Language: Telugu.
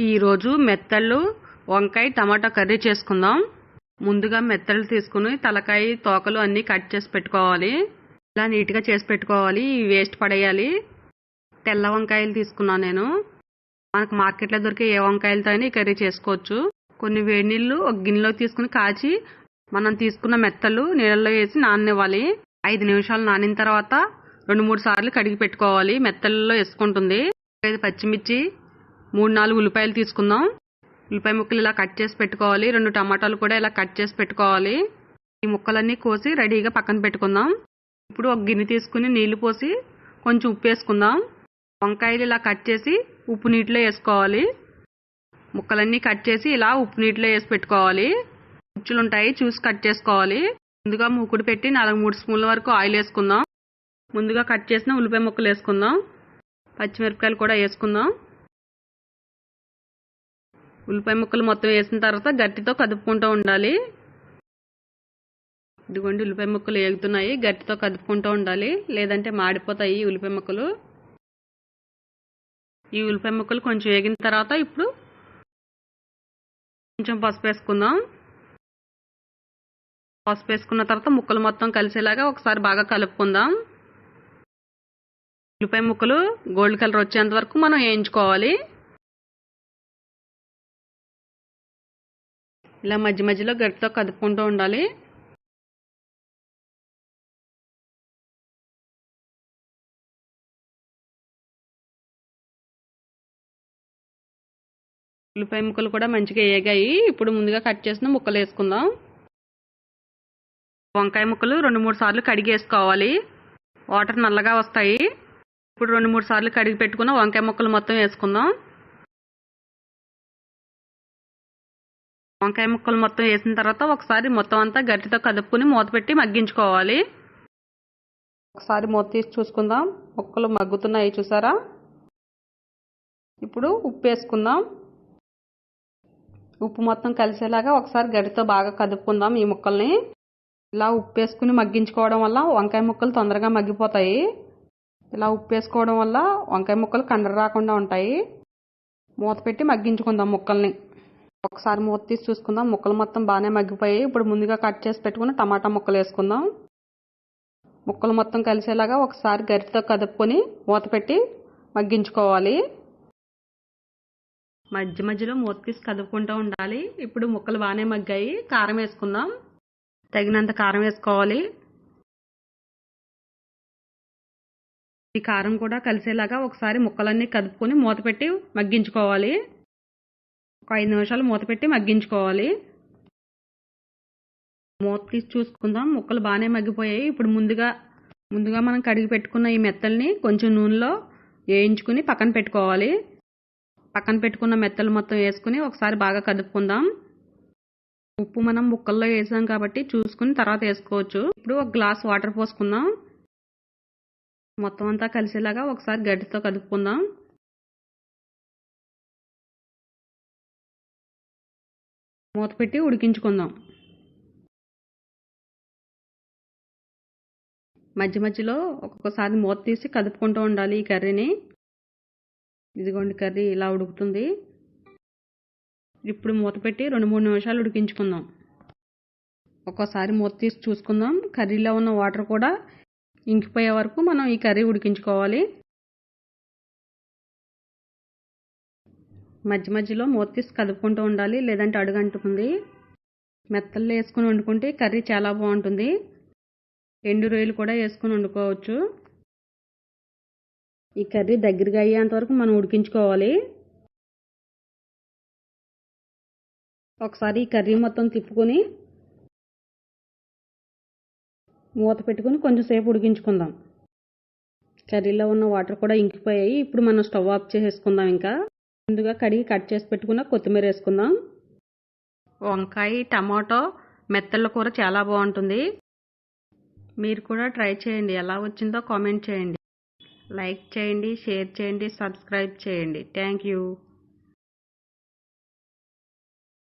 ఈరోజు మెత్తళ్ళు వంకాయ టమాటా కర్రీ చేసుకుందాం. ముందుగా మెత్తళ్ళు తీసుకుని తలకాయ తోకలు అన్నీ కట్ చేసి పెట్టుకోవాలి. ఇలా నీట్గా చేసి పెట్టుకోవాలి. వేస్ట్ పడేయాలి. తెల్ల వంకాయలు తీసుకున్నాను నేను. మనకు మార్కెట్లో దొరికే ఏ వంకాయలతో అయినా ఈ కర్రీ చేసుకోవచ్చు. కొన్ని వేడి నీళ్ళు ఒక గిన్నెలో తీసుకుని కాచి మనం తీసుకున్న మెత్తళ్ళు నీళ్ళలో వేసి నాననివ్వాలి. 5 నిమిషాలు నానిన తర్వాత 2-3 సార్లు కడిగి పెట్టుకోవాలి. మెత్తళ్ళలో వేసుకుంటుంది. 5 పచ్చిమిర్చి, 3-4 ఉల్లిపాయలు తీసుకుందాం. ఉల్లిపాయ ముక్కలు ఇలా కట్ చేసి పెట్టుకోవాలి. 2 టమాటాలు కూడా ఇలా కట్ చేసి పెట్టుకోవాలి. ఈ ముక్కలన్నీ కోసి రెడీగా పక్కన పెట్టుకుందాం. ఇప్పుడు ఒక గిన్నె తీసుకుని నీళ్లు పోసి కొంచెం ఉప్పు వేసుకుందాం. వంకాయలు ఇలా కట్ చేసి ఉప్పు నీటిలో వేసుకోవాలి. ముక్కలన్నీ కట్ చేసి ఇలా ఉప్పు నీటిలో వేసి పెట్టుకోవాలి. ముచ్చులు ఉంటాయి, చూసి కట్ చేసుకోవాలి. ముందుగా మూకుడు పెట్టి 4-3 స్పూన్ల వరకు ఆయిల్ వేసుకుందాం. ముందుగా కట్ చేసిన ఉల్లిపాయ ముక్కలు వేసుకుందాం. పచ్చిమిరపకాయలు కూడా వేసుకుందాం. ఉల్లిపాయ ముక్కలు మొత్తం వేసిన తర్వాత గట్టితో కదుపుకుంటూ ఉండాలి. ఇదిగోండి ఉల్లిపాయ ముక్కలు వేగుతున్నాయి. గట్టితో కదుపుకుంటూ ఉండాలి, లేదంటే మాడిపోతాయి ఉల్లిపాయ ముక్కలు. ఈ ఉల్లిపాయ ముక్కలు కొంచెం వేగిన తర్వాత ఇప్పుడు కొంచెం పసుపు వేసుకుందాం. పసుపు వేసుకున్న తర్వాత ముక్కలు మొత్తం కలిసేలాగా ఒకసారి బాగా కలుపుకుందాం. ఉల్లిపాయ ముక్కలు గోల్డ్ కలర్ వచ్చేంత వరకు మనం వేయించుకోవాలి. ఇలా మధ్య మధ్యలో గట్టితో కదుపుకుంటూ ఉండాలి. ఉల్లిపాయ ముక్కలు కూడా మంచిగా వేగాయి. ఇప్పుడు ముందుగా కట్ చేసిన ముక్కలు వేసుకుందాం. వంకాయ ముక్కలు 2-3 సార్లు కడిగి వేసుకోవాలి. వాటర్ నల్లగా వస్తాయి. ఇప్పుడు 2-3 సార్లు కడిగి పెట్టుకున్న వంకాయ ముక్కలు మొత్తం వేసుకుందాం. వంకాయ ముక్కలు మొత్తం వేసిన తర్వాత ఒకసారి మొత్తం అంతా గట్టితో కదుపుకుని మూత పెట్టి మగ్గించుకోవాలి. ఒకసారి మూత తీసి చూసుకుందాం. ముక్కలు మగ్గుతున్నాయి చూసారా. ఇప్పుడు ఉప్పు వేసుకుందాం. ఉప్పు మొత్తం కలిసేలాగా ఒకసారి గట్టితో బాగా కదుపుకుందాం ఈ ముక్కల్ని. ఇలా ఉప్పు వేసుకుని మగ్గించుకోవడం వల్ల వంకాయ ముక్కలు తొందరగా మగ్గిపోతాయి. ఇలా ఉప్పు వేసుకోవడం వల్ల వంకాయ ముక్కలు కండర రాకుండా ఉంటాయి. మూత పెట్టి మగ్గించుకుందాం ముక్కల్ని. ఒకసారి మూత తీసి చూసుకుందాం. ముక్కలు మొత్తం బాగానే మగ్గిపోయాయి. ఇప్పుడు ముందుగా కట్ చేసి పెట్టుకున్న టమాటా ముక్కలు వేసుకుందాం. ముక్కలు మొత్తం కలిసేలాగా ఒకసారి గరిటెతో కదుపుకొని మూత పెట్టి మగ్గించుకోవాలి. మధ్య మధ్యలో మూత తీసి కదుపుకుంటూ ఉండాలి. ఇప్పుడు ముక్కలు బాగానే మగ్గాయి. కారం వేసుకుందాం. తగినంత కారం వేసుకోవాలి. ఈ కారం కూడా కలిసేలాగా ఒకసారి ముక్కలన్నీ కదుపుకొని మూత పెట్టి మగ్గించుకోవాలి. ఒక 5 నిమిషాలు మూత పెట్టి మగ్గించుకోవాలి. మూత తీసి చూసుకుందాం. ముక్కలు బాగానే మగ్గిపోయాయి. ఇప్పుడు ముందుగా మనం కడిగి పెట్టుకున్న ఈ మెత్తల్ని కొంచెం నూనెలో వేయించుకుని పక్కన పెట్టుకోవాలి. పక్కన పెట్టుకున్న మెత్తలు మొత్తం వేసుకుని ఒకసారి బాగా కదుపుకుందాం. ఉప్పు మనం ముక్కల్లో వేసాం కాబట్టి చూసుకుని తర్వాత వేసుకోవచ్చు. ఇప్పుడు ఒక గ్లాస్ వాటర్ పోసుకుందాం. మొత్తం అంతా కలిసేలాగా ఒకసారి గట్టితో కదుపుకుందాం. మూత పెట్టి ఉడికించుకుందాం. మధ్య మధ్యలో ఒక్కొక్కసారి మూత తీసి కదుపుకుంటూ ఉండాలి ఈ కర్రీని. ఇదిగోండి కర్రీ ఇలా ఉడుకుతుంది. ఇప్పుడు మూత పెట్టి 2-3 నిమిషాలు ఉడికించుకుందాం. ఒక్కోసారి మూత తీసి చూసుకుందాం. కర్రీలో ఉన్న వాటర్ కూడా ఇంకిపోయే వరకు మనం ఈ కర్రీ ఉడికించుకోవాలి. మధ్య మధ్యలో మూత తీసి కదుపుకుంటూ ఉండాలి, లేదంటే అడుగంటుతుంది. మెత్తల్లో వేసుకుని వండుకుంటే కర్రీ చాలా బాగుంటుంది. ఎండు రొయ్యలు కూడా వేసుకుని వండుకోవచ్చు. ఈ కర్రీ దగ్గరగా అయ్యేంత వరకు మనం ఉడికించుకోవాలి. ఒకసారి ఈ కర్రీ మొత్తం తిప్పుకొని మూత పెట్టుకుని కొంచెం సేపు ఉడికించుకుందాం. కర్రీలో ఉన్న వాటర్ కూడా ఇంకిపోయాయి. ఇప్పుడు మనం స్టవ్ ఆఫ్ చేసేసుకుందాం. ఇంకా ముందుగా కడిగి కట్ చేసి పెట్టుకున్న కొత్తిమీర వేసుకుందాం. వంకాయ టమాటో మెత్తళ్ళ కూర చాలా బాగుంటుంది. మీరు కూడా ట్రై చేయండి. ఎలా వచ్చిందో కామెంట్ చేయండి. లైక్ చేయండి, షేర్ చేయండి, సబ్స్క్రైబ్ చేయండి. Thank you.